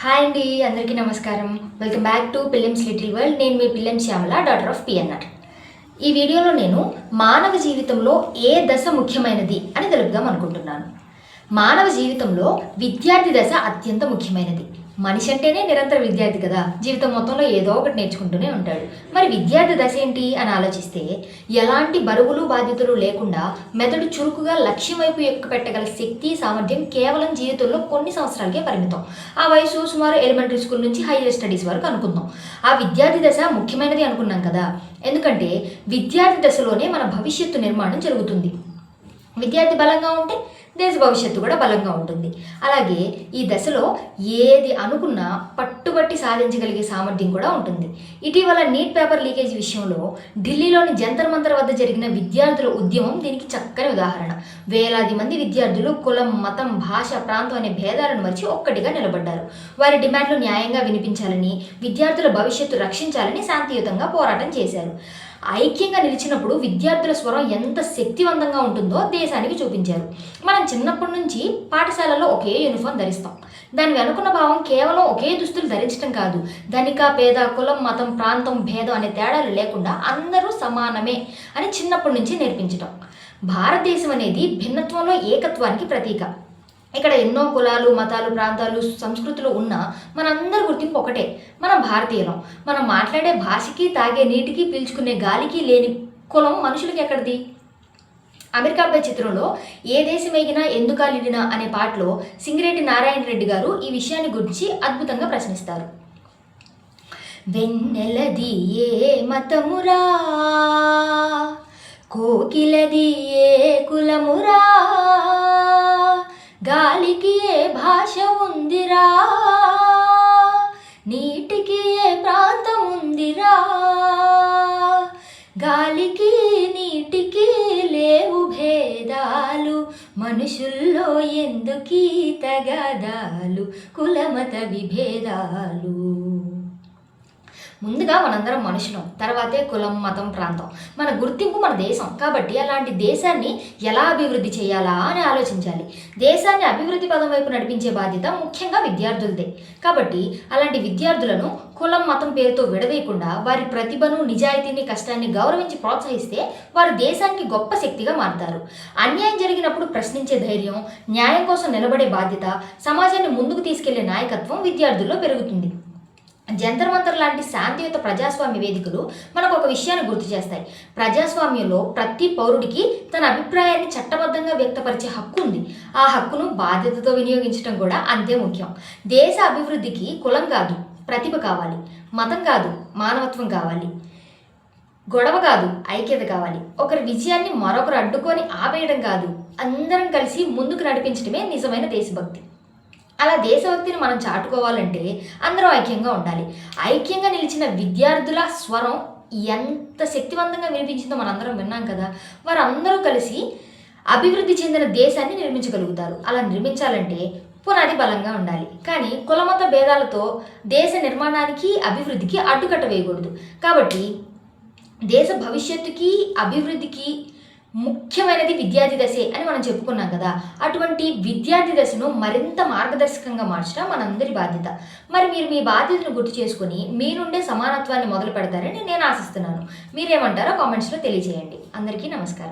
Hi అండి, అందరికీ నమస్కారం. Welcome back to Pillam's little world. నేను మీ పిల్లం శ్యామల, డాటర్ ఆఫ్ పిఎన్ఆర్. ఈ వీడియోలో నేను మానవ జీవితంలో ఏ దశ ముఖ్యమైనది అని తెలుపుదాం అనుకుంటున్నాను. మానవ జీవితంలో విద్యార్థి దశ అత్యంత ముఖ్యమైనది. మనిషి అంటేనే నిరంతర విద్యార్థి కదా, జీవితం మొత్తంలో ఏదో ఒకటి నేర్చుకుంటూనే ఉంటాడు. మరి విద్యార్థి దశ ఏంటి అని ఆలోచిస్తే, ఎలాంటి బరువులు బాధ్యతలు లేకుండా మెదడు చురుకుగా లక్ష్యం వైపు ఎక్కుపెట్టగల శక్తి సామర్థ్యం కేవలం జీవితంలో కొన్ని సంవత్సరాలకే పరిమితం. ఆ వయసు సుమారు ఎలిమెంటరీ స్కూల్ నుంచి హైయర్ స్టడీస్ వరకు అనుకుందాం. ఆ విద్యార్థి దశ ముఖ్యమైనది అనుకున్నాం కదా, ఎందుకంటే విద్యార్థి దశలోనే మన భవిష్యత్తు నిర్మాణం జరుగుతుంది. విద్యార్థి బలంగా ఉంటే దేశ భవిష్యత్తు కూడా బలంగా ఉంటుంది. అలాగే ఈ దశలో ఏది అనుకున్నా పట్టుబట్టి సాధించగలిగే సామర్థ్యం కూడా ఉంటుంది. ఇటీవల నీట్ పేపర్ లీకేజ్ విషయంలో ఢిల్లీలోని జంతర్ మంతర్ వద్ద జరిగిన విద్యార్థుల ఉద్యమం దీనికి చక్కని ఉదాహరణ. వేలాది మంది విద్యార్థులు కులం, మతం, భాష, ప్రాంతం అనే భేదాలను మరిచి ఒక్కటిగా నిలబడ్డారు. వారి డిమాండ్లు న్యాయంగా వినిపించాలని, విద్యార్థుల భవిష్యత్తు రక్షించాలని శాంతియుతంగా పోరాటం చేశారు. ఐక్యంగా నిలిచినప్పుడు విద్యార్థుల స్వరం ఎంత శక్తివంతంగా ఉంటుందో దేశానికి చూపించారు. మనం చిన్నప్పటి నుంచి పాఠశాలలో ఒకే యూనిఫామ్ ధరిస్తాం. దాని వెనుకున్న భావం కేవలం ఒకే దుస్తులు ధరించడం కాదు, ధనిక పేద, కులం, మతం, ప్రాంతం, భేదం అనే తేడాలు లేకుండా అందరూ సమానమే అని చిన్నప్పటి నుంచి నేర్పించటం. భారతదేశం అనేది భిన్నత్వంలో ఏకత్వానికి ప్రతీక. ఇక్కడ ఎన్నో కులాలు, మతాలు, ప్రాంతాలు, సంస్కృతులు ఉన్నా మనందరి గుర్తింపు ఒకటే, మనం భారతీయులం. మనం మాట్లాడే భాషకి, తాగే నీటికి, పీల్చుకునే గాలికి లేని కులం మనుషులకి ఎక్కడిది? అమెరికా అబ్బాయి చిత్రంలో ఏ దేశం ఎగినా ఎందుకాలిడినా అనే పాటలో సింగిరెడ్డి నారాయణ రెడ్డి గారు ఈ విషయాన్ని గురించి అద్భుతంగా ప్రశ్నిస్తారు. వెన్నెలది ఏ మతమురా, కోకిలది ఏ కులమురా, గాలికి ఏ భాష ఉందిరా, నీటికి ఏ ప్రాంతం ఉందిరా, గాలికి నీటికి లేవు భేదాలు, మనుషుల్లో ఎందుకీ తగాదాలు, కులమత విభేదాలు. ముందుగా మనందరం మనుషులం, తర్వాతే కులం, మతం, ప్రాంతం. మన గుర్తింపు మన దేశం. కాబట్టి అలాంటి దేశాన్ని ఎలా అభివృద్ధి చేయాలా అని ఆలోచించాలి. దేశాన్ని అభివృద్ధి పదం వైపు నడిపించే బాధ్యత ముఖ్యంగా విద్యార్థులదే. కాబట్టి అలాంటి విద్యార్థులను కులం, మతం పేరుతో విడదీయకుండా వారి ప్రతిభను, నిజాయితీని, కష్టాన్ని గౌరవించి ప్రోత్సహిస్తే వారు దేశానికి గొప్ప శక్తిగా మారుతారు. అన్యాయం జరిగినప్పుడు ప్రశ్నించే ధైర్యం, న్యాయం కోసం నిలబడే బాధ్యత, సమాజాన్ని ముందుకు తీసుకెళ్లే నాయకత్వం విద్యార్థుల్లో పెరుగుతుంది. జంతర్ మంతర్ లాంటి శాంతియుత ప్రజాస్వామ్య వేదికలు మనకు ఒక విషయాన్ని గుర్తు చేస్తాయి. ప్రజాస్వామ్యంలో ప్రతి పౌరుడికి తన అభిప్రాయాన్ని చట్టబద్ధంగా వ్యక్తపరిచే హక్కు ఉంది. ఆ హక్కును బాధ్యతతో వినియోగించడం కూడా అంతే ముఖ్యం. దేశ అభివృద్ధికి కులం కాదు, ప్రతిభ కావాలి. మతం కాదు, మానవత్వం కావాలి. గొడవ కాదు, ఐక్యత కావాలి. ఒకరి విజయాన్ని మరొకరు అడ్డుకొని ఆపేయడం కాదు, అందరం కలిసి ముందుకు నడిపించడమే నిజమైన దేశభక్తి. అలా దేశభక్తిని మనం చాటుకోవాలంటే అందరం ఐక్యంగా ఉండాలి. ఐక్యంగా నిలిచిన విద్యార్థుల స్వరం ఎంత శక్తివంతంగా వినిపించిందో మనందరం విన్నాం కదా. వారందరూ కలిసి అభివృద్ధి చెందిన దేశాన్ని నిర్మించగలుగుతారు. అలా నిర్మించాలంటే పునాది బలంగా ఉండాలి. కానీ కులమత భేదాలతో దేశ నిర్మాణానికి, అభివృద్ధికి అడ్డుకట్ట వేయకూడదు. కాబట్టి దేశ భవిష్యత్తుకి, అభివృద్ధికి ముఖ్యమైనది విద్యార్థి దశే అని మనం చెప్పుకున్నాం కదా. అటువంటి విద్యార్థి దశను మరింత మార్గదర్శకంగా మార్చడం మనందరి బాధ్యత. మరి మీరు మీ బాధ్యతను గుర్తు చేసుకుని మీ నుండే సమానత్వాన్ని మొదలు పెడతారని నేను ఆశిస్తున్నాను. మీరేమంటారో కామెంట్స్లో తెలియజేయండి. అందరికీ నమస్కారం.